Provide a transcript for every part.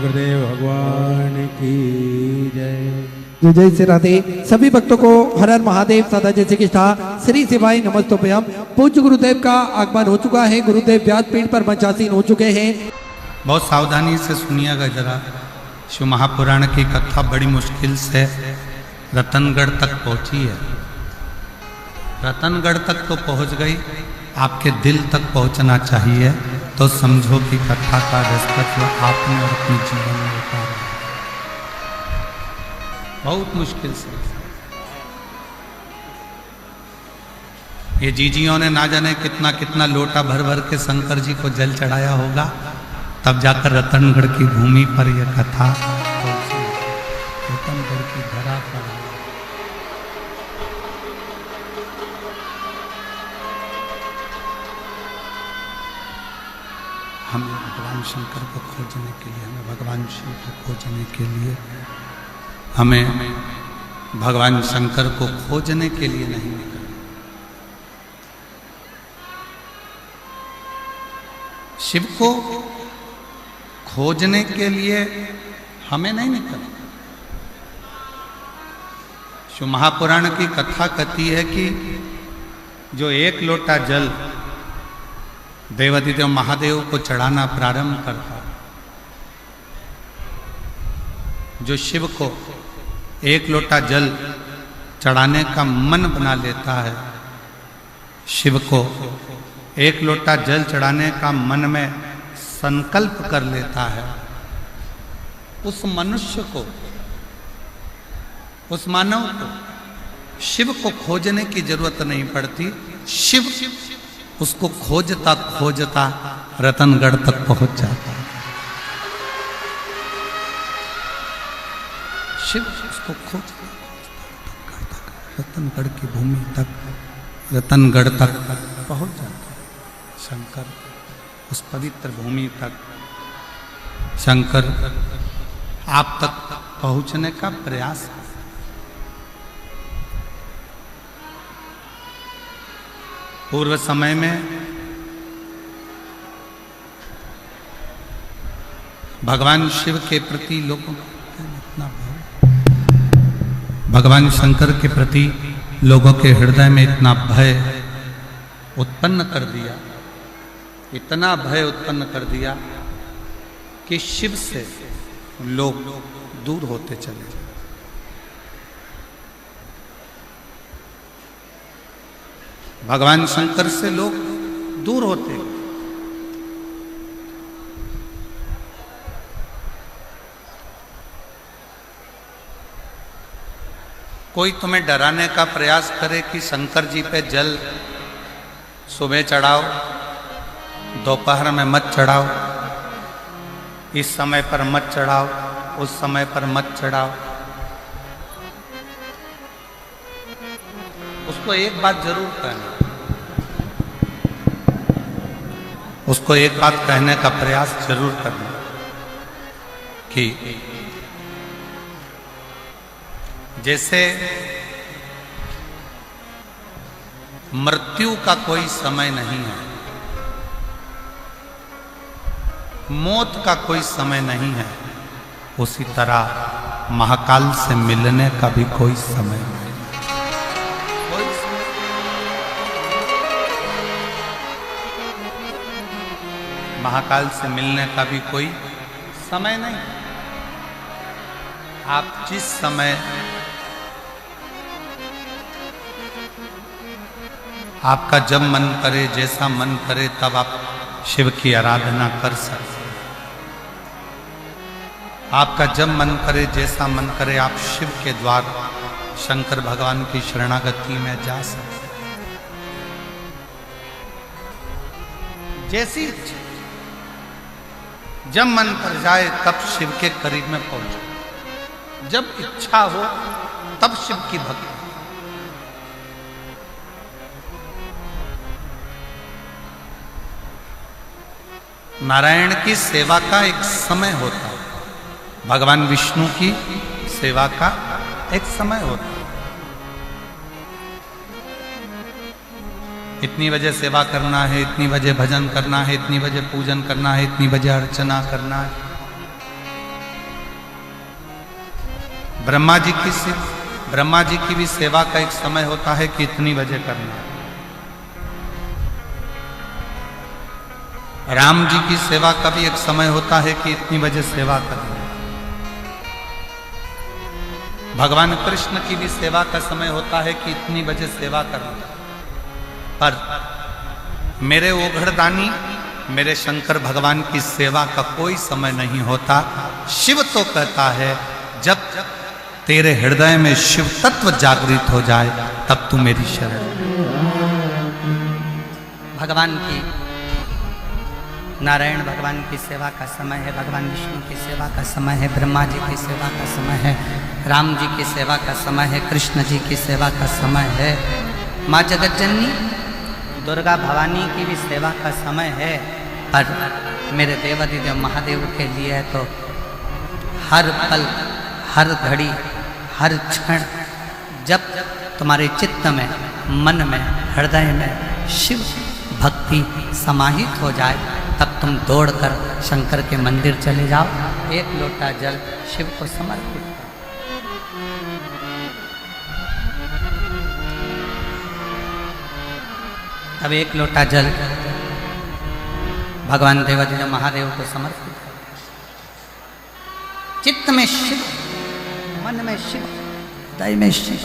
गुरुदेव भगवान की जय। जय जय श्री राधे। सभी भक्तों को हर हर महादेव सदा जय श्री कृष्णा श्री शिवाय नमस्तोभ्यम। पूज्य गुरुदेव का आगमन हो चुका है। गुरुदेव व्यासपीठ पर मंचासीन हो चुके हैं। बहुत सावधानी से सुनिएगा जरा। शिव महापुराण की कथा बड़ी मुश्किल से रतनगढ़ तक पहुंची है। रतनगढ़ तक तो पहुंच गई, आपके दिल तक पहुंचना चाहिए, तो समझो कि कथा का दस्तक आपने और अपने जीवन में उतारा। बहुत मुश्किल से ये जीजियों ने ना जाने कितना कितना लोटा भर भर के शंकर जी को जल चढ़ाया होगा, तब जाकर रतनगढ़ की भूमि पर यह कथा पहुंची। रतनगढ़ की धरा पर हमें भगवान शंकर को खोजने के लिए, भगवान शिव को खोजने के लिए, हमें भगवान शंकर को खोजने के लिए नहीं निकलना। शिव को खोजने के लिए हमें नहीं निकलना। शिव महापुराण की कथा कहती है कि जो एक लोटा जल देवाधिदेव महादेव को चढ़ाना प्रारंभ करता, जो शिव को एक लोटा जल चढ़ाने का मन बना लेता है, शिव को एक लोटा जल चढ़ाने का मन में संकल्प कर लेता है, उस मनुष्य को, उस मानव को शिव को खोजने की जरूरत नहीं पड़ती। शिव उसको खोजता खोजता रतनगढ़ तक पहुंच जाता है। शिव उसको खोजता रतनगढ़ की भूमि तक, रतनगढ़ तक पहुंच जाता है। शंकर उस पवित्र भूमि तक, शंकर आप तक पहुंचने का प्रयास है। पूर्व समय में भगवान शिव के प्रति लोगों का इतना भाव, भगवान शंकर के प्रति लोगों के हृदय में इतना भय उत्पन्न कर दिया, इतना भय उत्पन्न कर दिया कि शिव से लोग दूर होते चले गए। भगवान शंकर से लोग दूर होते। कोई तुम्हें डराने का प्रयास करे कि शंकर जी पे जल सुबह चढ़ाओ, दोपहर में मत चढ़ाओ, इस समय पर मत चढ़ाओ, उस समय पर मत चढ़ाओ, उसको एक बात जरूर कहना, उसको एक बात कहने का प्रयास जरूर करना कि जैसे मृत्यु का कोई समय नहीं है, मौत का कोई समय नहीं है, उसी तरह महाकाल से मिलने का भी कोई समय नहीं। महाकाल से मिलने का भी कोई समय नहीं। आप जिस समय आपका जब मन करे, जैसा मन करे, तब आप शिव की आराधना कर सकते हैं। आपका जब मन करे, जैसा मन करे, आप शिव के द्वार शंकर भगवान की शरणागति में जा सकते हैं। जैसी जब मन पर जाए तब शिव के करीब में पहुंचो। जब इच्छा हो तब शिव की भक्ति। नारायण की सेवा का एक समय होता है, भगवान विष्णु की सेवा का एक समय होता है। इतनी बजे सेवा करना है, इतनी बजे भजन करना है, इतनी बजे पूजन करना है, इतनी बजे अर्चना करना है। ब्रह्मा जी की भी सेवा का एक समय होता है कि इतनी बजे करना है। राम जी की सेवा का भी एक समय होता है कि इतनी बजे सेवा करना है। भगवान कृष्ण की भी सेवा का समय होता है कि इतनी बजे सेवा करना है। पर मेरे ओघड़दानी मेरे शंकर भगवान की सेवा का कोई समय नहीं होता। शिव तो कहता है जब तेरे हृदय में शिव तत्व जागृत हो जाए तब तू मेरी शरण। भगवान की नारायण भगवान की सेवा का समय है, भगवान विष्णु की सेवा का समय है, ब्रह्मा जी की सेवा का समय है, राम जी की सेवा का समय है, कृष्ण जी की सेवा का समय है, माँ जगत जननी दुर्गा भवानी की भी सेवा का समय है। पर मेरे देवाधिदेव महादेव के लिए तो हर पल, हर घड़ी, हर क्षण जब तुम्हारे चित्त में, मन में, हृदय में शिव भक्ति समाहित हो जाए तब तुम दौड़कर शंकर के मंदिर चले जाओ, एक लोटा जल शिव को समर्पित करो। अब एक लोटा जल भगवान देवाधिदेव महादेव को समर्पित करो। चित्त में शिव, मन में शिव, हृदय में शिव।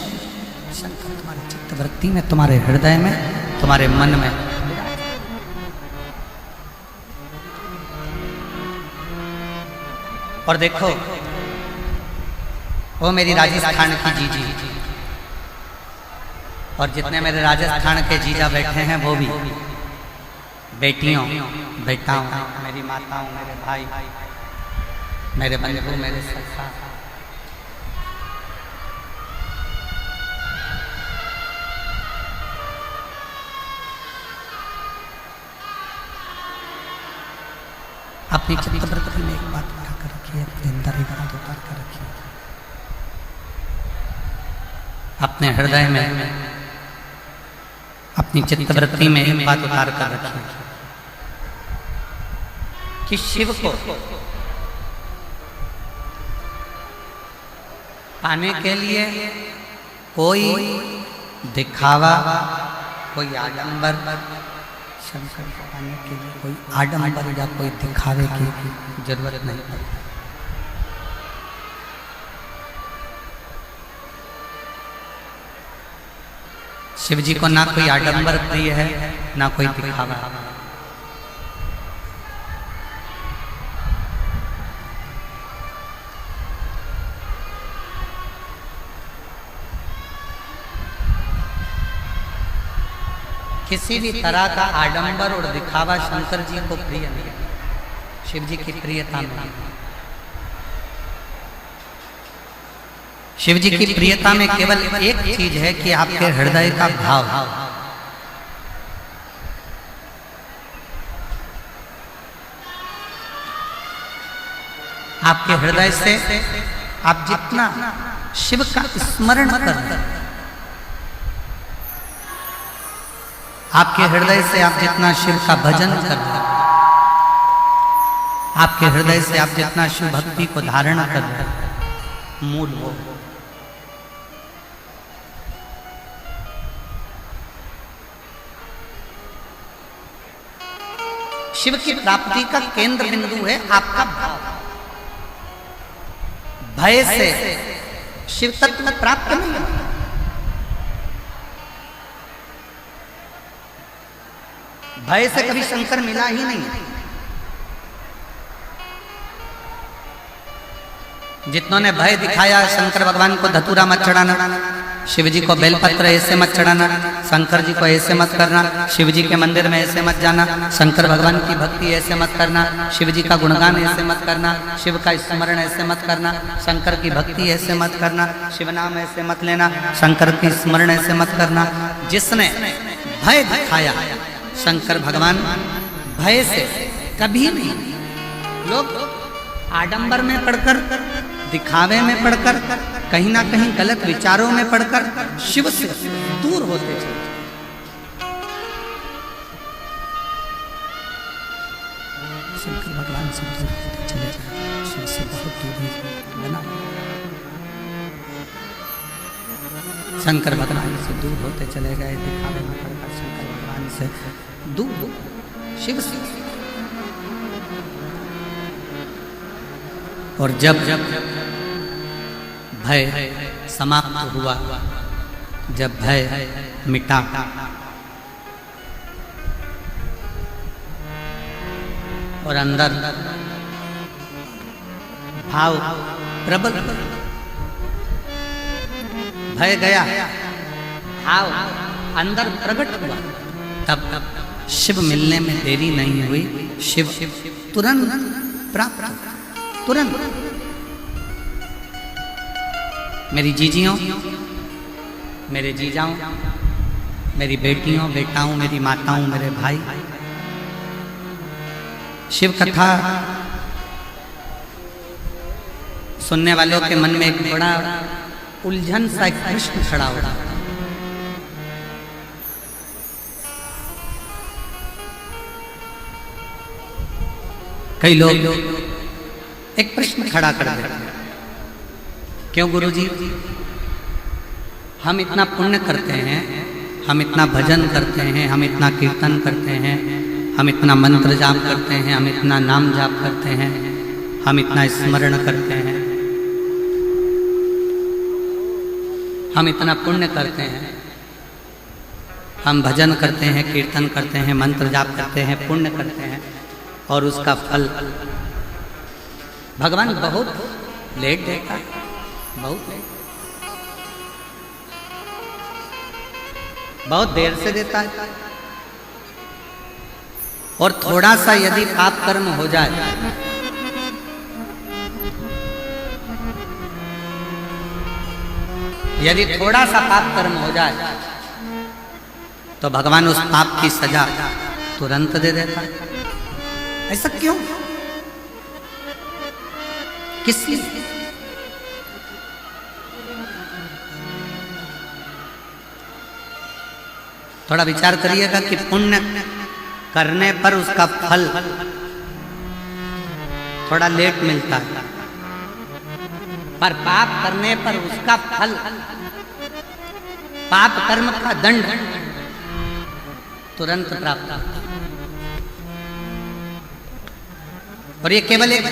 शंकर तुम्हारे चित्त वृत्ति में, तुम्हारे हृदय में, तुम्हारे मन में। और देखो वो मेरी राजस्थान की जीजी और जितने मेरे राजस्थान के जीजा बैठे हैं वो भी बेटियों, बेटाओं, मेरी माताओं, मेरे भाई, मेरे बंधु, मेरे सखा, अपनी चित्तवृत्ति में एक बात उठा कर रखिए, अपने अंदर एक बात उतार कर रखिए, अपने हृदय में, अपनी चित्तवृत्ति में एक बात उतार कर रखिए कि शिव को पाने के लिए कोई दिखावा, कोई आडंबर, शंकर को पाने के लिए कोई आडंबर या कोई दिखावे की जरूरत नहीं पड़ती। शिव जी को ना कोई आडंबर प्रिय है, ना कोई दिखावा। किसी भी तरह का आडंबर और दिखावा शंकर जी को प्रिय नहीं, शिव जी की प्रियता में। शिव जी की प्रियता में केवल एक चीज है कि आपके हृदय का भाव। आपके हृदय से आप जितना शिव का स्मरण कर, आपके हृदय से आप जितना शिव का भजन कर, आपके हृदय से आप जितना शिव भक्ति को धारण कर, मूल वो शिव की प्राप्ति का केंद्र बिंदु है आपका भाव। भय से शिव तत्व प्राप्त नहीं है। भय से कभी शंकर मिला ही नहीं। जितनों ने भय दिखाया शंकर भगवान को धतूरा मत चढ़ाना, शिव जी को बेलपत्र ऐसे मत चढ़ाना, शंकर जी को ऐसे मत करना, शिव जी के मंदिर में ऐसे मत जाना, शंकर भगवान की भक्ति ऐसे मत करना, शिव जी का गुणगान ऐसे मत करना, शिव का स्मरण ऐसे मत करना, शंकर की भक्ति ऐसे मत करना, शिव नाम ऐसे मत लेना, शंकर की स्मरण ऐसे मत करना। जिसने भय दिखाया शंकर भगवान भय से कभी नहीं। लोग आडंबर में पढ़कर, दिखावे में पढ़कर, कहीं ना कहीं गलत विचारों में पढ़कर शिव से दूर होते चले। शंकर भगवान से दूर होते चले जाए, शिव से बहुत दूर बना। शंकर भगवान से दूर होते चले गए, दिखावे में पड़कर शंकर भगवान से दूर, शिव से। और जब भय समाप्त हुआ, जब भय मिटा, और अंदर भाव प्रबल, भय गया, भाव अंदर प्रकट हुआ, तब शिव मिलने में देरी नहीं हुई, शिव तुरंत प्राप्त, तुरंत। मेरी जीजियों, मेरे जीजाओं, मेरी बेटियों, बेटाओं, मेरी माताओं, मेरे भाई, शिव कथा सुनने वालों के मन में एक बड़ा उलझन सा एक प्रश्न खड़ा हो रहा है। कई लोग एक प्रश्न खड़ा कर देते हैं, क्यों गुरुजी हम इतना पुण्य करते हैं, हम इतना भजन करते हैं, हम इतना कीर्तन करते हैं, हम इतना मंत्र जाप करते हैं, हम इतना नाम जाप करते हैं, हम इतना स्मरण करते हैं, हम इतना पुण्य करते हैं, हम भजन करते हैं, कीर्तन करते हैं, मंत्र जाप करते हैं, पुण्य करते हैं, और उसका फल भगवान बहुत लेट देता है, बहुत लेट, बहुत देर से देता है। और थोड़ा सा यदि पाप कर्म हो जाए, यदि थोड़ा सा पाप कर्म हो जाए, तो भगवान उस पाप की सजा तुरंत दे देता है। ऐसा क्यों? किस लिए? थोड़ा विचार करिएगा कि पुण्य करने पर उसका फल थोड़ा लेट मिलता है, पर पाप करने पर उसका फल, पाप कर्म का दंड तुरंत प्राप्त होता है। और ये केवल एक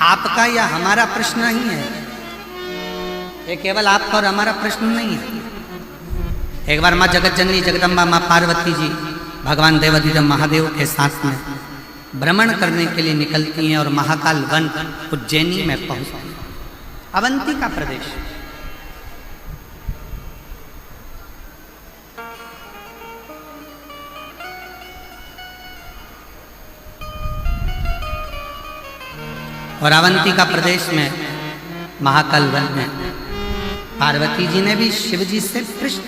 आपका या हमारा प्रश्न नहीं है, ये केवल आपका और हमारा प्रश्न नहीं है। एक बार माँ जगत जननी जगदम्बा माँ पार्वती जी भगवान देवाधिदेव महादेव के साथ में भ्रमण करने के लिए निकलती हैं और महाकाल वन उज्जैनी में पहुंचती हैं, अवंती का प्रदेश। और अवंती का प्रदेश में महाकाल वन में पार्वती जी ने भी शिव जी से प्रश्न,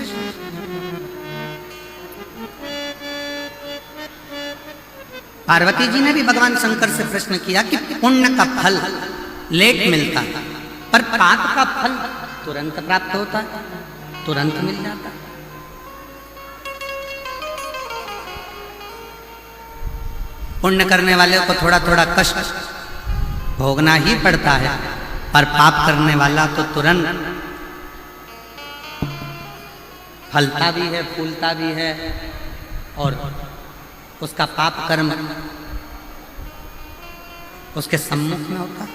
पार्वती जी ने भी भगवान शंकर से प्रश्न किया कि पुण्य का फल लेट मिलता है, पर पाप का फल तुरंत प्राप्त होता है, तुरंत मिल जाता है। पुण्य करने वाले को थोड़ा थोड़ा कष्ट भोगना ही पड़ता है, पर पाप करने वाला तो तुरंत फलता भी है, फूलता भी है, और उसका पाप कर्म उसके सम्मुख में होता है।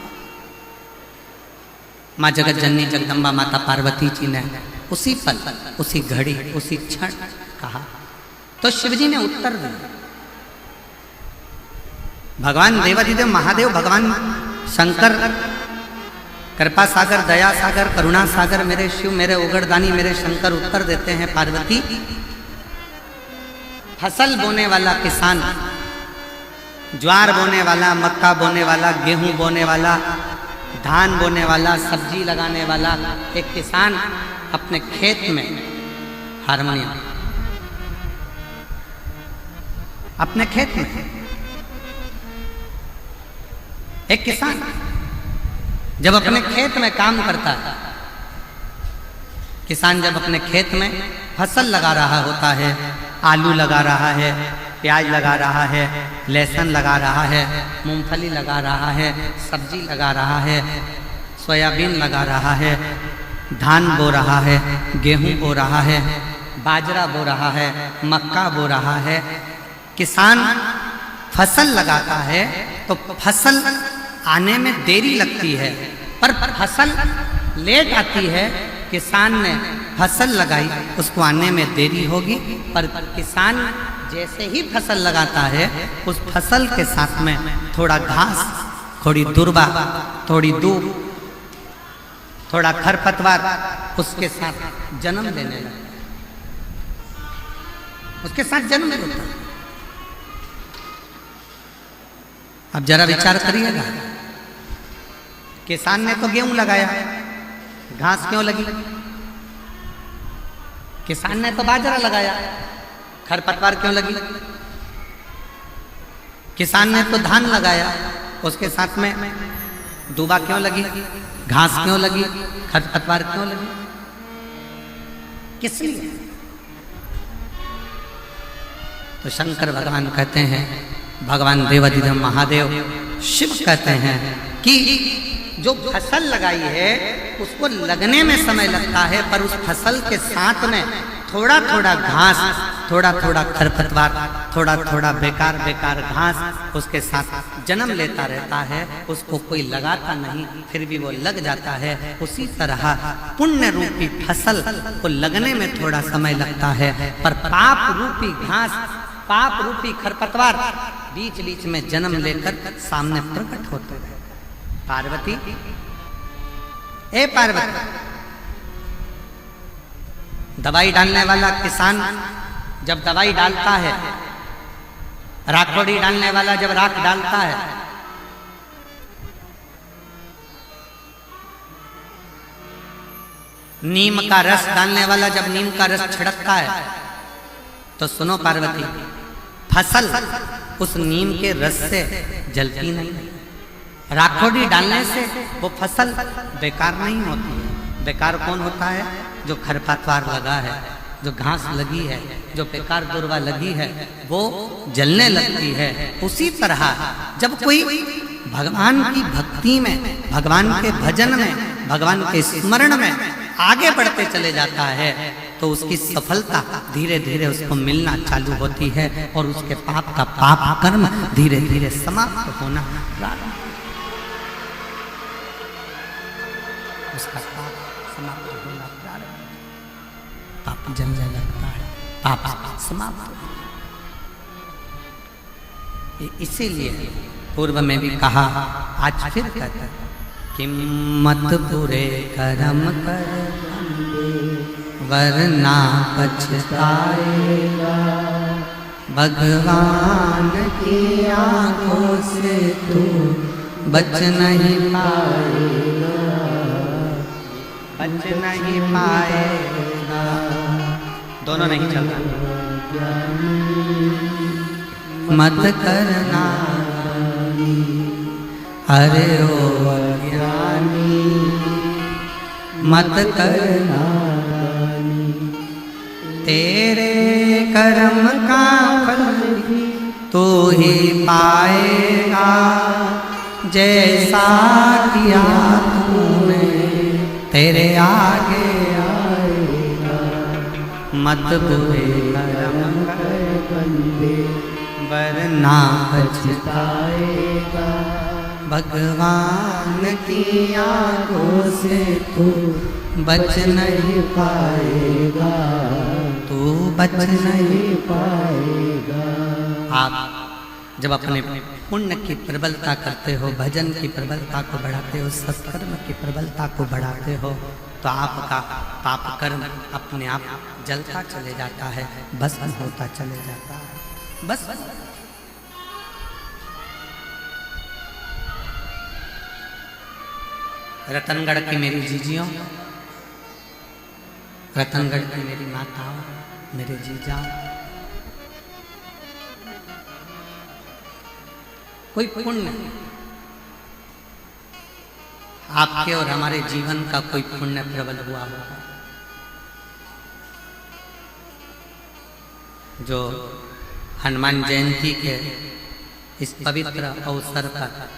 माँ जगत जननी जगदम्बा माता पार्वती जी ने उसी पल, उसी घड़ी, उसी क्षण कहा, तो शिवजी ने उत्तर दिया। भगवान देवाधिदेव महादेव, भगवान शंकर, कृपा सागर, दया सागर, करुणा सागर, मेरे शिव, मेरे उगड़दानी, मेरे शंकर उत्तर देते हैं, पार्वती, फसल बोने वाला किसान, ज्वार बोने वाला, मक्का बोने वाला, गेहूं बोने वाला, धान बोने वाला, सब्जी लगाने वाला एक किसान अपने खेत में हारमोनियम, अपने खेत में एक किसान जब अपने खेत में काम करता है, किसान जब अपने खेत में फसल लगा रहा होता है, आलू लगा रहा है, प्याज लगा रहा है, लहसुन लगा रहा है, मूंगफली लगा रहा है, सब्जी लगा रहा है, सोयाबीन लगा रहा है, धान बो रहा है, गेहूं बो रहा है, बाजरा बो रहा है, मक्का बो रहा है। किसान फसल लगाता है तो फसल आने में देरी लगती है, पर फसल लेट आती है। किसान ने फसल लगाई, उसको आने में देरी होगी, पर किसान जैसे ही फसल लगाता है उस फसल के साथ में थोड़ा घास, थोड़ी दुर्बा, थोड़ी दूब, थोड़ा खरपतवार उसके साथ जन्म लेने लगता है, उसके साथ जन्म लेता है। अब जरा विचार करिएगा, किसान ने तो गेहूं लगाया, घास क्यों लगी? किसान ने तो बाजरा लगाया, खरपतवार क्यों लगी? किसान ने तो धान लगाया, उसके साथ में दूबा क्यों लगी? घास क्यों लगी? खरपतवार क्यों लगी? किस लिए? तो शंकर भगवान कहते हैं, भगवान देवाधिदेव महादेव शिव कहते हैं कि जो फसल लगाई है उसको लगने में समय लगता है, पर उस फसल के साथ में थोड़ा थोड़ा घास, थोड़ा थोड़ा खरपतवार, थोड़ा थोड़ा बेकार बेकार घास उसके साथ जन्म लेता रहता है। उसको कोई लगाता नहीं, फिर भी वो लग जाता है। उसी तरह पुण्य रूपी फसल को लगने में थोड़ा समय लगता है, पर पाप रूपी घास, पाप रूपी खरपतवार बीच बीच में जन्म लेकर सामने प्रकट होते हैं। पार्वती, ए पार्वती, दवाई डालने वाला किसान जब दवाई डालता है, राखोड़ी डालने वाला जब राख डालता है, नीम का रस डालने वाला जब नीम का रस छिड़कता है, तो सुनो पार्वती, फसल उस नीम के रस से जलती नहीं। राखोड़ी डालने से वो फसल बेकार नहीं होती है। बेकार कौन होता है? जो खरपतवार लगा है, जो घास लगी है, जो बेकार दुर्वा लगी है, वो जलने लगती है। उसी तरह जब कोई भगवान की भक्ति में, भगवान के भजन में, भगवान के स्मरण में आगे बढ़ते चले जाता है, तो उसकी सफलता धीरे धीरे उसको मिलना चालू होती है और उसके पाप का पाप कर्म धीरे धीरे समाप्त होना प्रारंभ, उसका पाप समाप्त होना प्रारंभ, पाप जलने लगता है, पाप समाप्त हो। इसीलिए पूर्व में भी कहा, आज फिर कहता है कि मत बुरे कर्म कर वरना पछताएगा, भगवान की आंखों से तू बच नहीं पाएगा, बच नहीं पाएगा। दोनों नहीं चल रहा। मत करना अरे ओ अज्ञानी, मत करना, तेरे कर्म का फल तू ही पाएगा, जैसा किया तूने तेरे आगे आएगा। मत बुरे कर्म कर बंदे वरना पछताएगा, भगवान की आंखों से तू बच नहीं पाएगा, तू बच नहीं पाएगा। आप जब अपने पुण्य की प्रबलता करते हो, भजन की प्रबलता को बढ़ाते हो, सत्कर्म की प्रबलता को बढ़ाते हो, तो आपका पाप कर्म अपने आप जलता चले जाता है, भस्म होता चले जाता है। बस रतनगढ़ की मेरी जीजियों, रतनगढ़ की मेरी माताओं, मेरे जीजाओं, कोई पुण्य आपके और हमारे जीवन का कोई पुण्य प्रबल हुआ होगा, जो हनुमान जयंती के इस पवित्र अवसर पर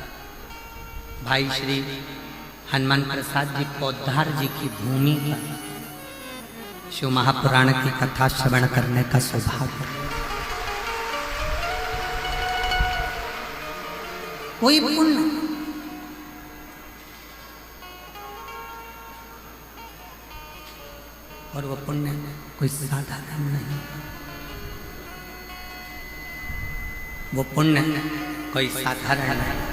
भाई श्री हनुमान प्रसाद जी पौधार जी की भूमि पर शिव महापुराण की कथा श्रवण करने का सौभाग्य। कोई पुण्य और वो पुण्य कोई साधारण नहीं, वो पुण्य कोई साधारण नहीं।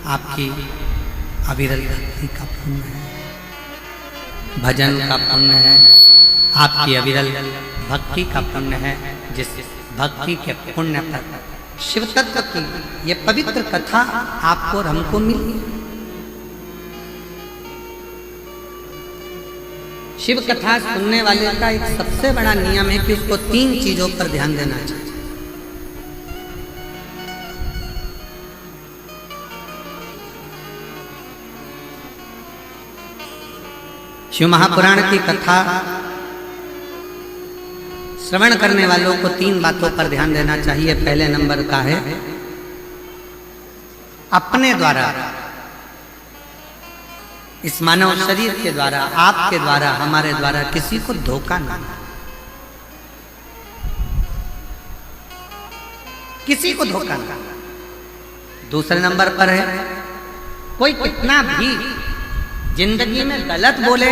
आपकी अविरल भक्ति का पुण्य है, भजन का पुण्य है, आपकी अविरल भक्ति का पुण्य है, जिस भक्ति के पुण्य पर शिव तत्व की ये पवित्र कथा आपको और हमको मिली। शिव कथा सुनने वाले का एक सबसे बड़ा नियम है कि उसको 3 चीजों पर ध्यान देना चाहिए। शिव महापुराण की कथा श्रवण करने वालों को 3 बातों पर ध्यान देना चाहिए। पहले नंबर का है अपने द्वारा, इस मानव शरीर के द्वारा, आपके द्वारा, हमारे द्वारा किसी को धोखा ना, किसी को धोखा ना। दूसरे नंबर पर है कोई कितना भी जिंदगी में गलत बोले,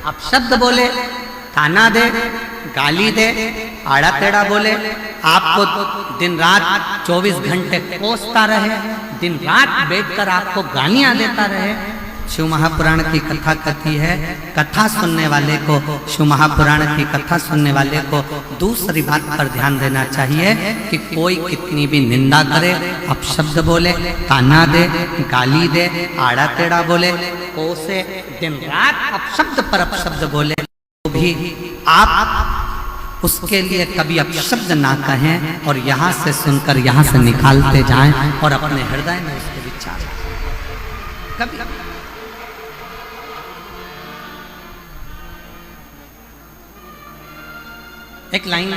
अपशब्द बोले, ताना दे, गाली दे, आड़ा टेढ़ा बोले, आपको दिन रात 24 घंटे कोसता रहे, दिन रात बैठकर आपको गालियां देता रहे, शिव महापुराण की कथा कहती है, कथा सुनने वाले को, शिव महापुराण की कथा सुनने वाले को दूसरी बात पर ध्यान देना चाहिए कि कोई कितनी भी निंदा करे, अपशब्द बोले, ताना दे, गाली दे, आड़ा टेढ़ा बोले, कोसे, दिन रात अपशब्द पर अपशब्द बोले, तो भी आप उसके लिए कभी अपशब्द ना कहें और यहाँ से सुनकर यहाँ से निकालते जाएं और अपने हृदय में उसके विचार कभी। एक लाइन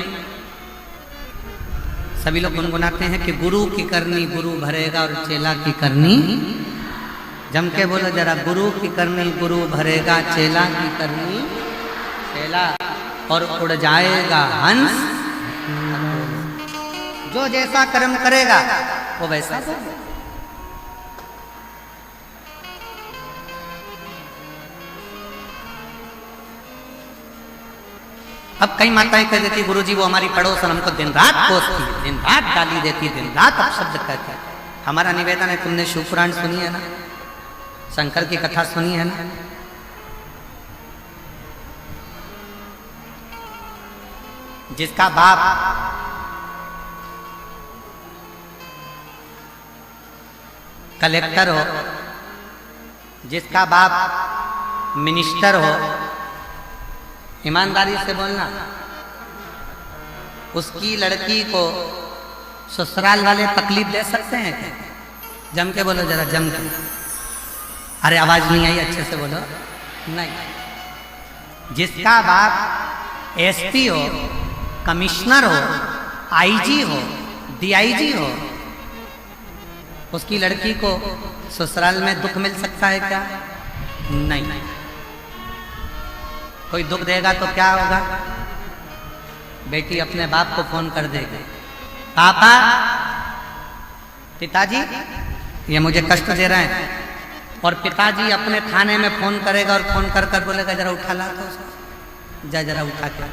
सभी लोग गुनगुनाते हैं कि गुरु की करनी गुरु भरेगा और चेला की करनी, जम के बोलो जरा, गुरु की करनी गुरु भरेगा, चेला की करनी चेला, और उड़ जाएगा हंस। जो जैसा कर्म करेगा वो वैसा होगा। अब कई माताएं कह देती गुरुजी वो हमारी पड़ोसन हमको दिन रात कोसती, दिन रात गाली देती, दिन रात अपशब्द कहती। हमारा निवेदन है, तुमने शिव पुराण सुनी है ना, शंकर की कथा सुनी है ना, जिसका बाप कलेक्टर हो, जिसका बाप मिनिस्टर हो, ईमानदारी से बोलना, उसकी लड़की को ससुराल वाले तकलीफ दे सकते हैं क्या? जम के बोलो जरा, जम के। अरे आवाज नहीं आई, अच्छे से बोलो। नहीं। जिसका बाप एसपी हो, कमिश्नर हो, आईजी हो, डीआईजी हो, उसकी लड़की को ससुराल में दुख मिल सकता है क्या? नहीं। कोई दुख देगा तो क्या होगा? बेटी अपने बाप को फोन कर देगी, पापा, पिताजी ये मुझे कष्ट दे रहे हैं, और पिताजी अपने थाने में फोन करेगा और फोन कर कर बोलेगा जरा उठा ला तो उसको, जा जरा उठा के,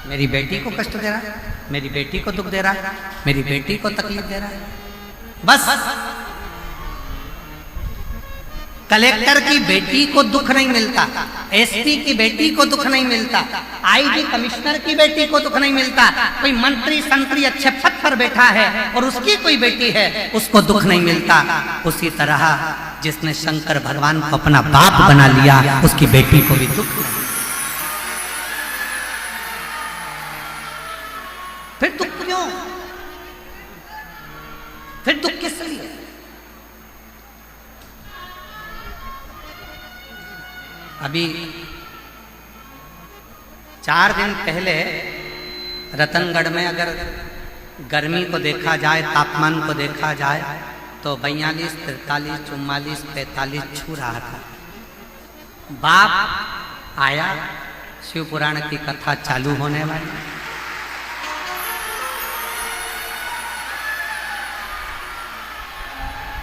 मेरी बेटी को कष्ट दे रहा है, मेरी बेटी को दुख दे रहा है, मेरी बेटी को तकलीफ दे रहा है। बस कलेक्टर की बेटी को दुख नहीं मिलता, एसपी की बेटी को दुख नहीं मिलता, आईजी कमिश्नर की बेटी को दुख नहीं मिलता, कोई मंत्री संतरी अच्छे पद पर बैठा है और उसकी कोई बेटी है उसको दुख नहीं मिलता। उसी तरह जिसने शंकर भगवान को अपना बाप बना लिया उसकी बेटी को भी दुख नहीं। फिर दुख क्यों? फिर दुख किस लिए? अभी 4 दिन पहले रतनगढ़ में अगर गर्मी को देखा जाए, तापमान को देखा जाए तो 42, 43, 44, 45 छू रहा था। बाप आया, शिव पुराण की कथा चालू होने वाली।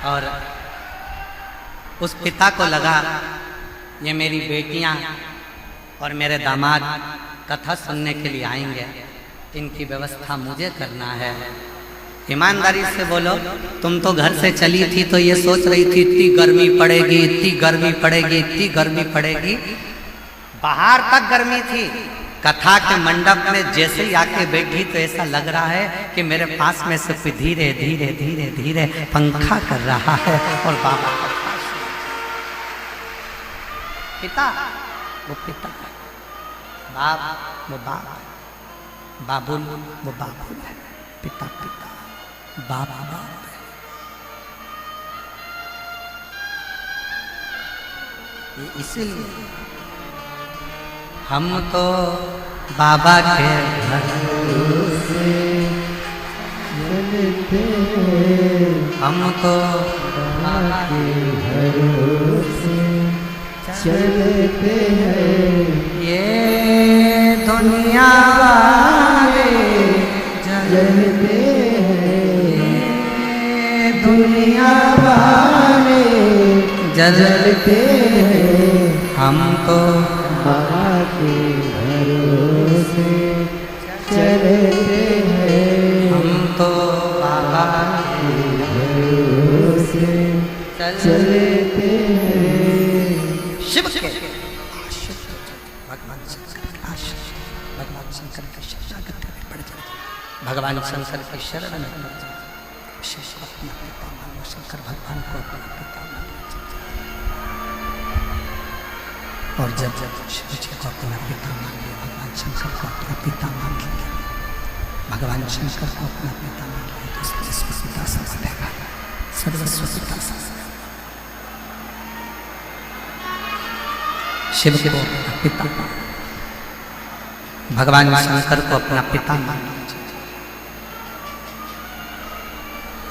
और उस पिता को लगा ये मेरी बेटियां और मेरे दामाद कथा सुनने के लिए आएंगे, इनकी व्यवस्था मुझे करना है। ईमानदारी से बोलो, तुम तो घर से चली थी तो ये सोच रही थी इतनी गर्मी पड़ेगी, इतनी गर्मी पड़ेगी, इतनी गर्मी पड़ेगी। बाहर तक गर्मी थी, कथा के मंडप में जैसे ही आके बैठी तो ऐसा लग रहा है कि मेरे पास में से कोई धीरे धीरे धीरे धीरे पंखा कर रहा है। और बाबा पिता वो पिता, बाप वो बाप, बाबुल वो बाबुल है, पिता पिता, बाप बाप है। इसीलिए हम तो बाबा के भरोसे चलते हैं, हम तो बाबा के भरोसे चलते हैं। ये दुनिया वाले जलते हैं, ये दुनिया वाले जलते हैं, हम तो बाबा के भरोसे चलते हैं, हम तो बाबा के भरोसे चलते हैं। शिव के भगवान शंकर की शरणागत में पड़ जाए, भगवान शंकर की शरण में पड़ जाए। शिव को अपना पिता मानो, शंकर भगवान को अपना पिता मानो। और जब जब शिव जी को अपना पिता मान लिया, भगवान शंकर को अपना पिता मान लिया, भगवान शंकर को अपना पिता मान लिया तो सर्वस्व पिता समझेगा, सर्वस्व पिता समझेगा। शिव को अपना पिता, भगवान शंकर को अपना पिता मान लिया।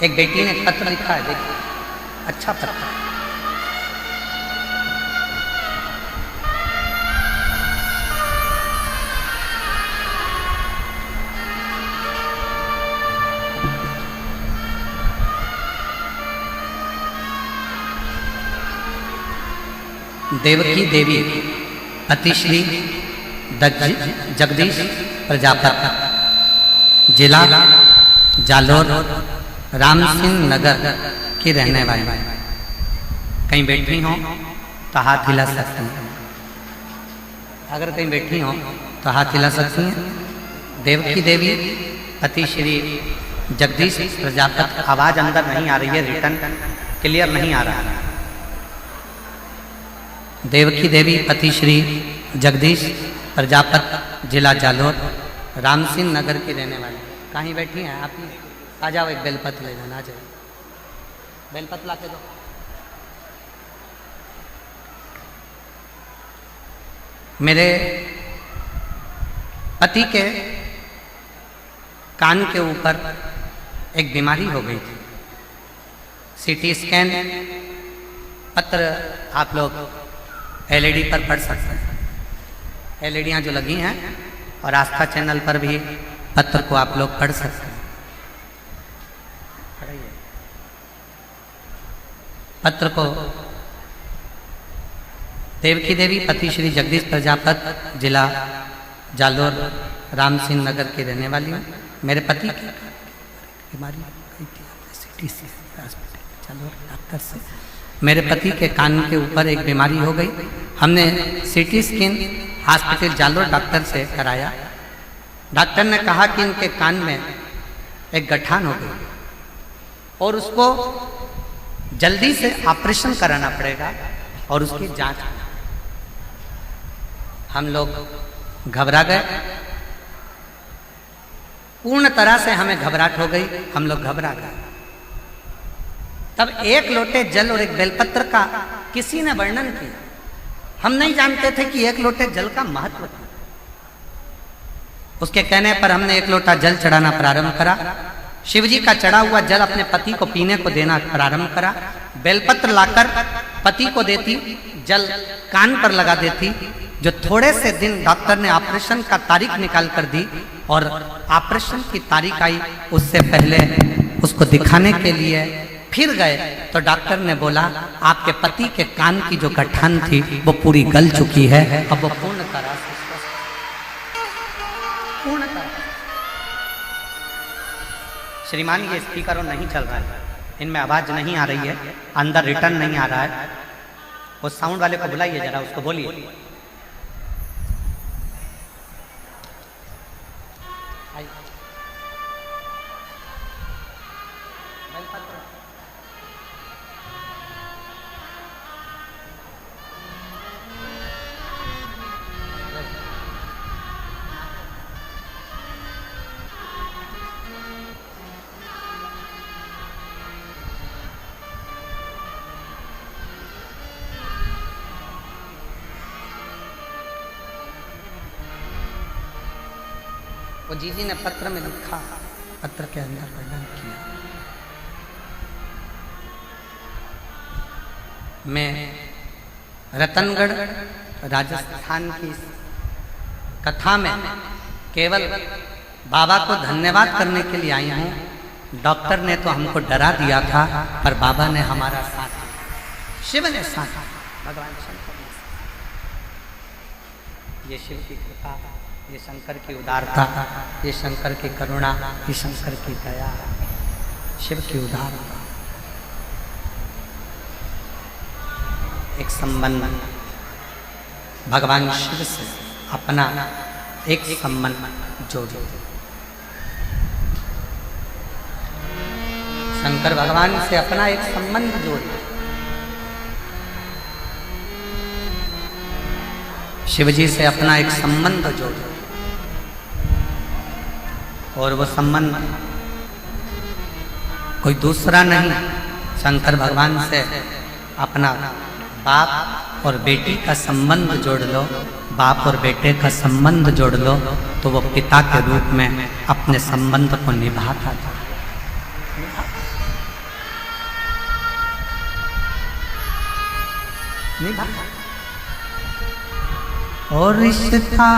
एक बेटी ने पत्र लिखा है, देखिए अच्छा पत्र। देवकी देवी अतिश्री जगदीश प्रजापति, जिला जालोर, राम सिंह नगर की रहने वाली। कहीं बैठी हो तो हाथ हिला सकती हैं, अगर कहीं बैठी हो तो हाथ हिला सकती हैं। देवकी देवी अतिश्री जगदीश प्रजापति, आवाज अंदर नहीं आ रही है, रिटर्न क्लियर नहीं आ रहा है। देवकी देवी पतिश्री जगदीश प्रजापति, जिला जालोर, राम सिंह नगर की रहने वाली। कहीं बैठी हैं आप? आ जाओ, एक बेलपत्र ले जाना। आ जाओ, बेलपत्र ला के दो। मेरे पति के कान के ऊपर एक बीमारी हो गई थी, सीटी स्कैन। पत्र आप लोग एलईडी पर पढ़ सकते हैं, एलईडियाँ जो लगी हैं, और आस्था चैनल पर भी पत्र को आप लोग पढ़ सकते हैं। पत्र को देवकी देवी पति श्री जगदीश प्रजापति, जिला जालोर, राम सिंह नगर की रहने वाली हूँ। मेरे पति की बीमारी गई थी, सिटी से जालोर डॉक्टर से। मेरे पति के कान के ऊपर एक बीमारी हो गई। हमने CT scan hospital Jalore doctor से कराया। डॉक्टर ने कहा कि इनके कान में एक गठान हो गई और उसको जल्दी से ऑपरेशन कराना पड़ेगा और उसकी जांच। हम लोग घबरा गए, पूर्ण तरह से हमें घबराहट हो गई, हम लोग घबरा गए। तब एक लोटे जल और एक बेलपत्र का किसी ने वर्णन किया। हम नहीं जानते थे कि एक लोटे जल का महत्व था। उसके कहने पर हमने 1 लोटा जल चढ़ाना प्रारंभ करा। शिव जी का चढ़ा हुआ जल अपने पति को पीने को देना प्रारंभ करा। बेलपत्र लाकर पति को देती, जल कान पर लगा देती। जो थोड़े से दिन डॉक्टर ने ऑपरेशन का तारीख निकाल कर दी और ऑपरेशन की तारीख आई, उससे पहले उसको दिखाने के लिए फिर गए तो डॉक्टर ने बोला आपके पति के कान की जो गठान थी वो पूरी गल चुकी है, अब वो पूर्ण तरह से श्रीमान ये स्पीकरों नहीं चल रहा है, इनमें आवाज नहीं आ रही है, अंदर रिटर्न नहीं आ रहा है। वो साउंड वाले को बुलाइए जरा, उसको बोलिए। वो जीजी ने पत्र में लिखा, पत्र के अंदर वर्णन किया, मैं रतनगढ़ राजस्थान की कथा में केवल बाबा को धन्यवाद करने के लिए आई हूँ। डॉक्टर ने तो हमको डरा दिया था, पर बाबा ने हमारा साथ दिया, शिव ने साथ दिया, भगवान शंकर ने साथ। ये शिव की कृपा, ये शंकर की उदारता, ये शंकर की करुणा, ये शंकर की दया, शिव की उदारता। एक संबंध भगवान शिव से अपना एक संबंध जोड़ो। शंकर भगवान से अपना एक संबंध जोड़ो। शिव जी से अपना एक संबंध जोड़ो, और वो संबंध कोई दूसरा नहीं, शंकर भगवान से अपना बाप और बेटी का संबंध जोड़ लो। बाप और बेटे का संबंध जोड़ लो तो वो पिता के रूप में अपने संबंध को निभाता था। और रिश्ता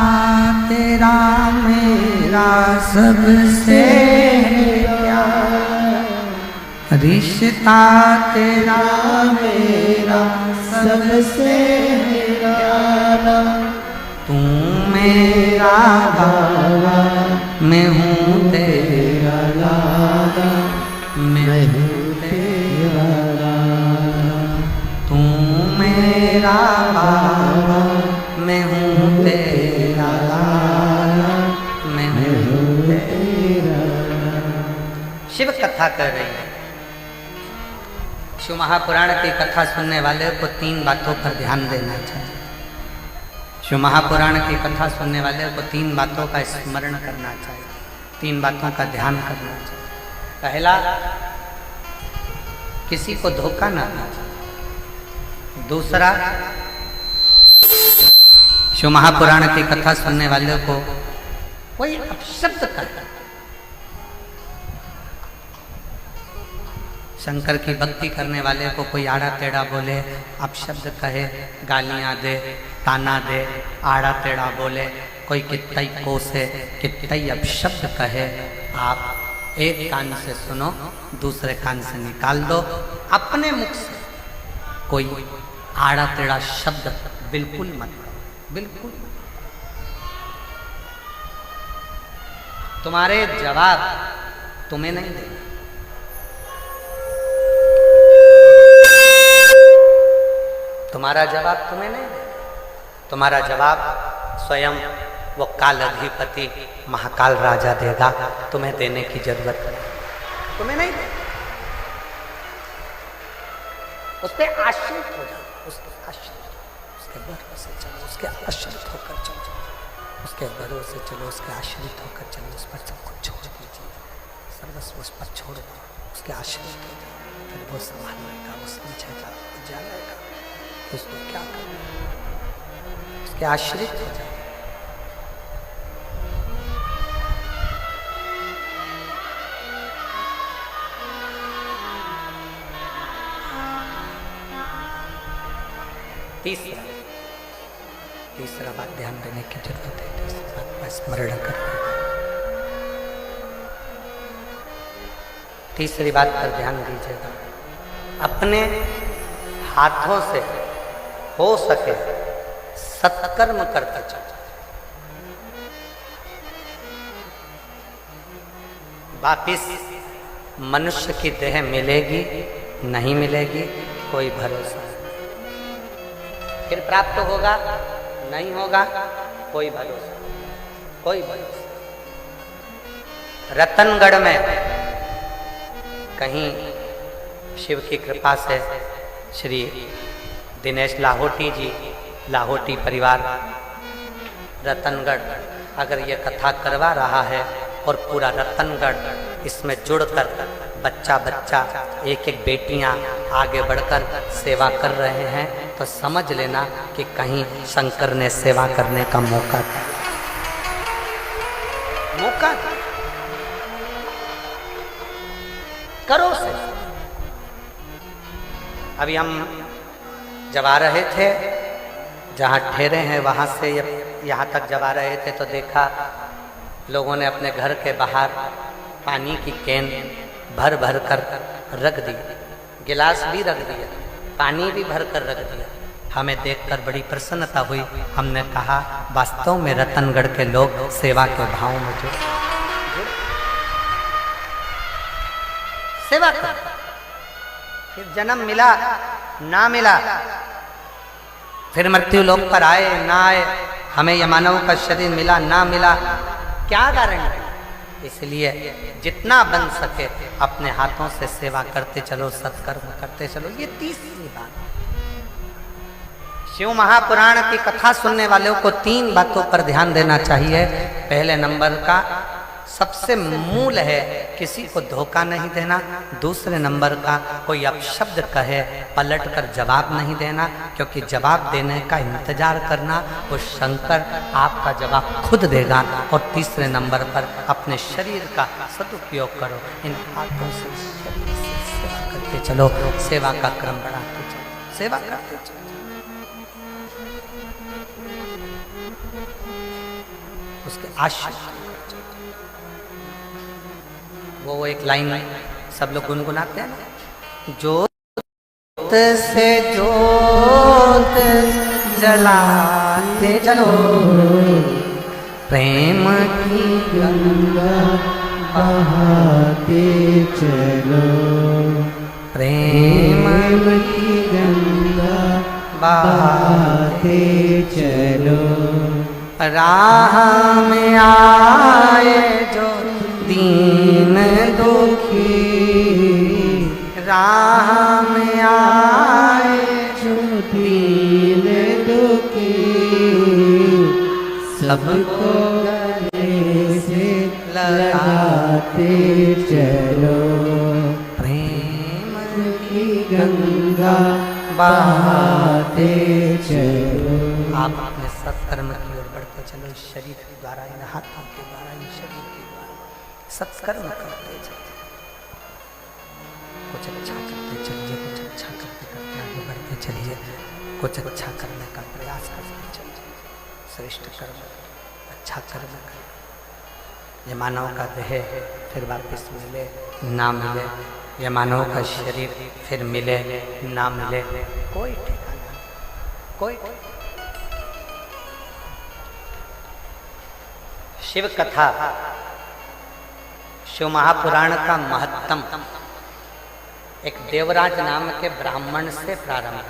तेरा मेरा सबसे रिश्ता तेरा मेरा सबसे प्यारा, तू मेरा बाबा मैं हूँ तेरा लाला, मैं हूँ तेरा लाला, तू मेरा बाबा मैं हूँ तेरा लाला, मैं हूँ तेरा लाला। शिव कथा कर रही है। शिव महापुराण की कथा सुनने वाले को 3 बातों पर ध्यान देना चाहिए। शिव महापुराण की कथा सुनने वाले को 3 बातों का स्मरण करना चाहिए, 3 बातों का ध्यान करना चाहिए। पहला, किसी को धोखा ना देना चाहिए। दूसरा, शिव महापुराण की कथा सुनने वाले को कोई अपशब्द करे, शंकर की भक्ति करने वाले को कोई आड़ा टेढ़ा बोले, अपशब्द कहे, गालियां दे, ताना दे, आड़ा टेढ़ा बोले, कोई कितई कोसे, कितई अपशब्द कहे, आप एक कान से सुनो, दूसरे कान से निकाल दो। अपने मुख से कोई आड़ा टेढ़ा शब्द बिल्कुल मत करो, बिल्कुल। तुम्हारे जवाब तुम्हें नहीं देंगे। तुम्हारा जवाब तुम्हें नहीं देगा, तुम्हारा जवाब स्वयं वो काल अधिपति महाकाल राजा देगा। तुम्हें देने की जरूरत नहीं, तुम्हें नहीं देगा। उस पर आश्रित हो जाओ, उसके आश्रित, उसके भरोसे चलो, उसके आश्रित होकर चलो, उसके भरोसे चलो, उसके आश्रित होकर चलो। उस पर सब कुछ छोड़ दीजिए, सर्वस्व उस पर छोड़ दो, उसके आश्रित हो जाओ। फिर वो संभालेगा, वो समझेगा, वो जानेगा उसको क्या करना, उसके आश्रित हो जाए। तीसरा बात ध्यान देने की जरूरत है, तीसरी बात का स्मरण करना। तीसरी बात पर ध्यान दीजिएगा, अपने हाथों से हो सके सत्कर्म करते चलो। वापिस मनुष्य की देह मिलेगी नहीं मिलेगी कोई भरोसा नहीं, फिर प्राप्त होगा नहीं होगा कोई भरोसा, कोई भरोसा। रतनगढ़ में कहीं शिव की कृपा से श्री दिनेश लाहोटी जी, लाहोटी परिवार रतनगढ़ अगर ये कथा करवा रहा है और पूरा रतनगढ़ इसमें जुड़कर बच्चा बच्चा एक एक बेटियां आगे बढ़कर सेवा कर रहे हैं, तो समझ लेना कि कहीं शंकर ने सेवा करने का मौका था, मौका था। करो से। अभी हम जब आ रहे थे, जहाँ ठहरे हैं वहाँ से यहाँ तक जब आ रहे थे तो देखा लोगों ने अपने घर के बाहर पानी की कैन भर भर कर रख दी, गिलास भी रख दिया, पानी भी भर कर रख दिया। हमें देखकर बड़ी प्रसन्नता हुई। हमने कहा वास्तव में रतनगढ़ के लोग सेवा के भाव में जुड़े, सेवा कर। फिर जन्म मिला ना मिला, फिर मृत्यु लोक पर आए ना आए, हमें यह मानव का शरीर मिला ना मिला, क्या गारंटी। इसलिए जितना बन सके अपने हाथों से सेवा करते चलो, सत्कर्म करते चलो। ये तीसरी बात। शिव महापुराण की कथा सुनने वालों को 3 बातों पर ध्यान देना चाहिए। पहले नंबर का सबसे मूल है किसी को धोखा नहीं देना। दूसरे नंबर का कोई अपशब्द कहे पलट कर जवाब नहीं देना, क्योंकि जवाब देने का इंतजार करना वो शंकर आपका जवाब खुद देगा। और तीसरे नंबर पर अपने शरीर का सदुपयोग करो, इन हाथों से शरीर से सेवा करते चलो, सेवा का क्रम बढ़ाते चलो, सेवा करते चलो। उसके आश्रय वो एक लाइन सब लोग गुनगुनाते हैं ना, जोत से जोत जलाते चलो, प्रेम की गंगा बहाते चलो, प्रेम की गंगा बहाते चलो, राह में आए जो दीन दुखी, राह में आए जो दीन दुखी, सबको गले से लगाते चलो, प्रेम की गंगा बहाते चलो। आप अपने सत्कर्म की ओर बढ़ते चलो, इस शरीर के द्वारा, इन हाथों के द्वारा, इन शरीर के द्वारा सत्कर्म करते चलिए, कुछ अच्छा करते चलिए, कुछ अच्छा करते करते आगे बढ़ते चलिए, कुछ अच्छा करने का प्रयास करते चलिए, श्रेष्ठ कर्म, अच्छा कर्म करें। ये मानव का देह फिर वापस मिले ना मिले, ये मानव का शरीर फिर मिले ना मिले, कोई ठिकाना, कोई। शिव कथा, शिव महापुराण का महत्तम एक देवराज नाम के ब्राह्मण से प्रारंभ।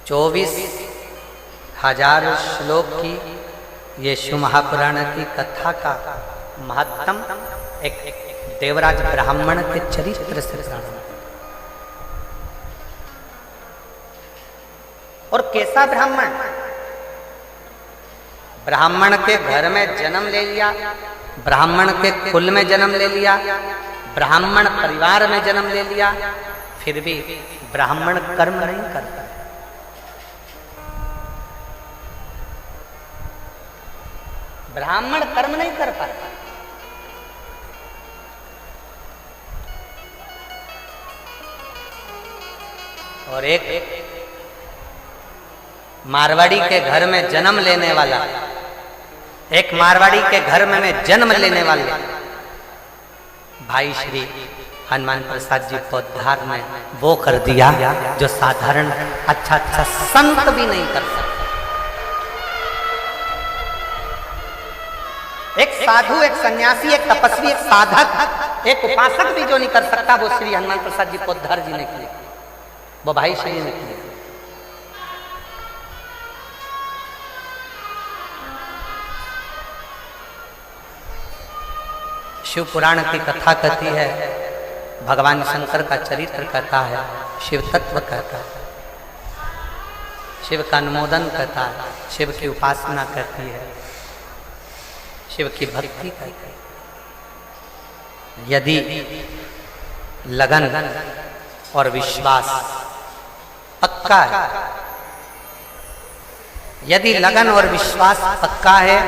24,000 श्लोक की ये शिव महापुराण की कथा का महत्तम एक देवराज ब्राह्मण के चरित्र से प्रारंभ। और कैसा ब्राह्मण? ब्राह्मण के घर में जन्म ले लिया, ब्राह्मण के कुल में जन्म ले लिया, ब्राह्मण परिवार में जन्म ले लिया, फिर भी ब्राह्मण कर्म नहीं करता। ब्राह्मण कर्म नहीं कर पाता। और एक मारवाड़ी के घर में जन्म लेने वाला, एक मारवाड़ी के घर में जन्म लेने वाले भाई श्री हनुमान प्रसाद जी पोद्दार ने वो कर दिया जो साधारण अच्छा संत भी नहीं कर सकता। एक साधु, एक सन्यासी, एक तपस्वी, एक साधक, एक उपासक भी जो नहीं कर सकता, वो श्री हनुमान प्रसाद जी पोद्दार जी ने किया, वो भाई श्री ने किया। शिव पुराण की कथा कहती है, भगवान शंकर का चरित्र कहता है, शिव तत्व कहता है, शिव का अनुमोदन कहता है, शिव की उपासना करती है, शिव की भक्ति करती है। यदि लगन और विश्वास पक्का है, यदि लगन और विश्वास पक्का है,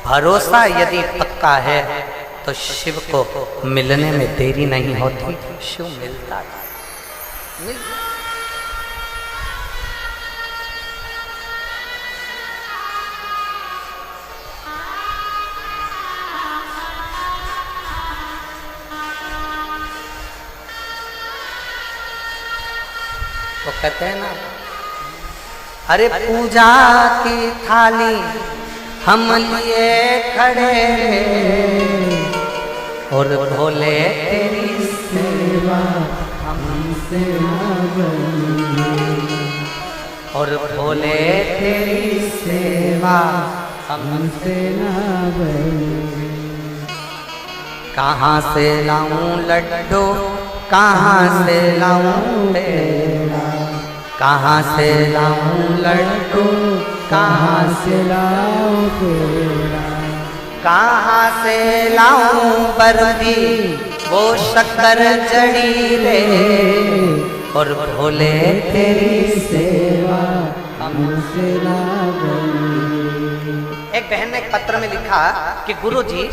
भरोसा यदि पक्का है, तो शिव को मिलने में देरी नहीं होती, शिव मिलता है। वो कहते हैं ना, अरे पूजा की थाली हम लिए खड़े और भोले तेरी सेवा हमसे ना बनी, और भोले तेरी सेवा हमसे ना बनी। कहाँ से लाऊं लड्डू, कहाँ से लाऊं पेड़ा, कहाँ से लाऊं लड्डू, कहाँ से लाऊं पेड़ा, कहाँ से लाऊं बर्फी, वो शक्कर जड़ी रे, और भोले तेरी सेवा हमसे ना बनी। एक बहन ने एक पत्र में लिखा कि गुरुजी,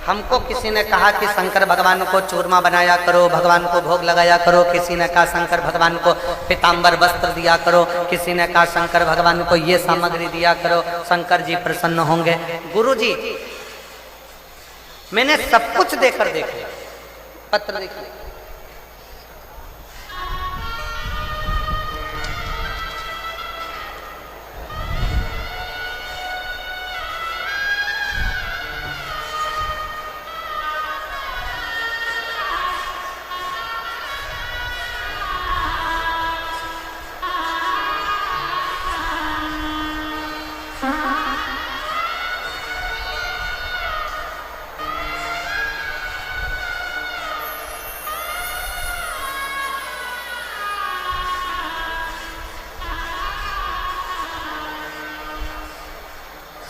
हमको किसी ने कहा कि शंकर भगवान को चूरमा बनाया करो, भगवान को भोग लगाया करो, किसी ने कहा शंकर भगवान को पीताम्बर वस्त्र दिया करो, किसी ने कहा शंकर भगवान को ये सामग्री दिया करो, शंकर जी प्रसन्न होंगे। गुरुजी, मैंने सब कुछ देकर देख लिया, पत्र देख लिया,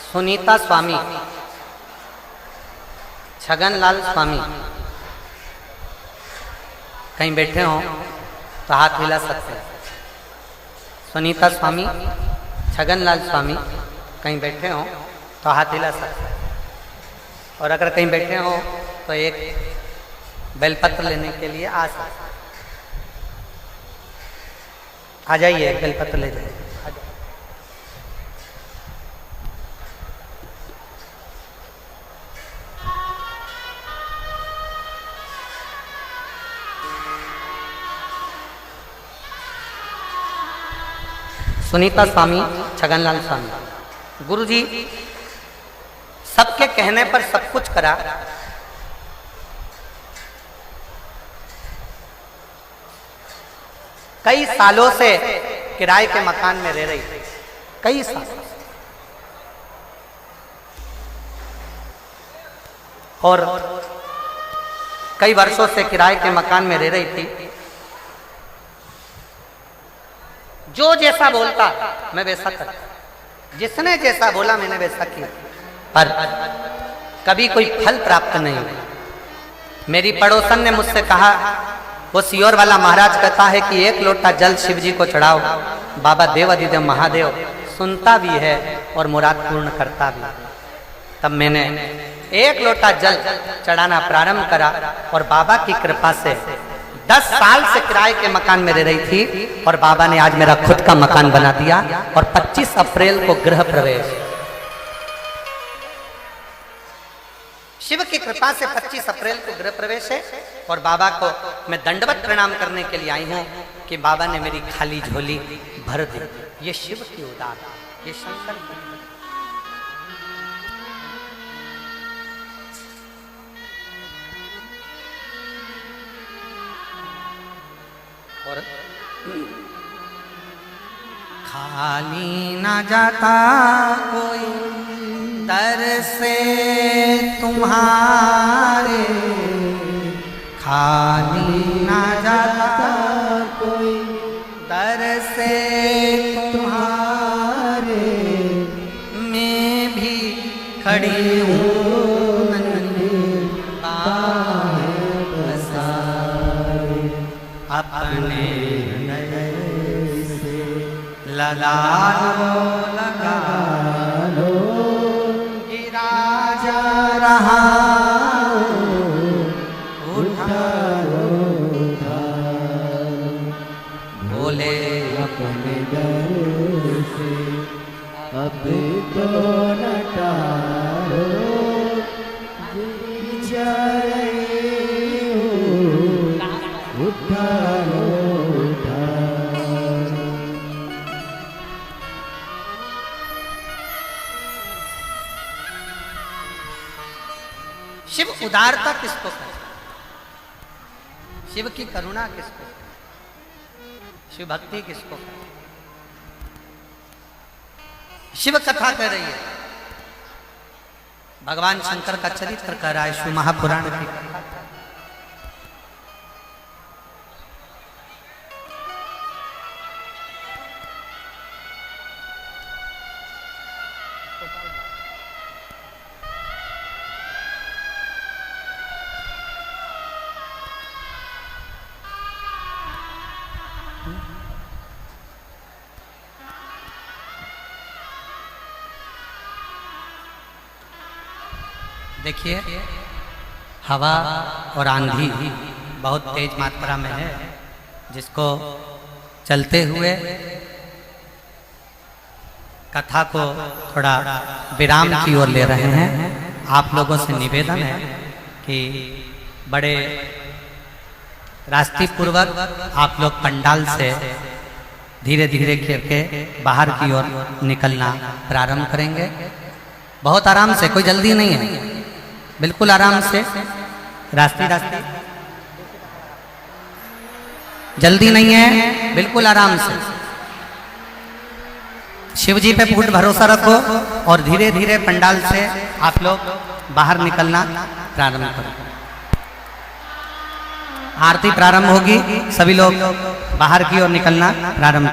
सुनीता स्वामी, छगनलाल स्वामी कहीं बैठे हो तो हाथ हिला सकते हैं। सुनीता स्वामी, छगनलाल स्वामी कहीं बैठे हो तो हाथ हिला सकते हैं, और अगर कहीं बैठे हो तो एक बेलपत्र लेने के लिए आ सकते, आ जाइए, एक बेलपत्र ले जाइए। सुनीता स्वामी, छगनलाल स्वामी, गुरुजी सबके कहने पर सब कुछ करा, कई सालों से किराए के मकान में रह रही थी, कई साल, और कई वर्षों से किराए के मकान में रह रही थी। जो जैसा बोलता मैं वैसा करता, जिसने जैसा बोला मैंने वैसा किया, पर कभी कोई फल प्राप्त नहीं हुआ। मेरी पड़ोसन ने मुझसे कहा, वो सियोर वाला महाराज कहता है कि एक लोटा जल शिव जी को चढ़ाओ, बाबा देवाधिदेव महादेव सुनता भी है और मुराद पूर्ण करता भी। तब मैंने एक लोटा जल चढ़ाना प्रारंभ करा और बाबा की कृपा से 10 साल से किराए के मकान में रह रही थी और बाबा ने आज मेरा खुद का मकान बना दिया और 25 अप्रैल को गृह प्रवेश। शिव की कृपा से 25 अप्रैल को गृह प्रवेश है और बाबा को मैं दंडवत प्रणाम करने के लिए आई हूं कि बाबा ने मेरी खाली झोली भर दी। ये शिव की उदार, ये शंकर की। और खाली ना जाता कोई दर से तुम्हारे, खाली ना जाता कोई दर से तुम्हारे, मैं भी खड़ी हूँ अपने से लगा लो गिरा जा रहा उठा बोले अपने डर से अब तो न टालो, जा रही हो उठा लो उठा। शिव उदारता किसको कहते? शिव की करुणा किसको कहते? शिव भक्ति किसको कहते? शिव कथा कह रही है, भगवान शंकर का चरित्र कह रहा है शिव महापुराण की कथा। देखिए हवा और आंधी बहुत तेज मात्रा में है, जिसको चलते हुए कथा को थोड़ा विराम की ओर ले रहे हैं। आप लोगों से निवेदन है कि बड़े रास्ते पूर्वक आप लोग पंडाल से धीरे धीरे करके बाहर की ओर निकलना प्रारंभ करेंगे। बहुत आराम से, कोई जल्दी नहीं है, बिल्कुल आराम से, रास्ते रास्ते, जल्दी नहीं है, बिल्कुल आराम से। शिव जी पे पूर्ण भरोसा रखो और धीरे धीरे पंडाल से आप लोग बाहर निकलना प्रारंभ करो। आरती प्रारंभ होगी, सभी लोग बाहर की ओर निकलना प्रारंभ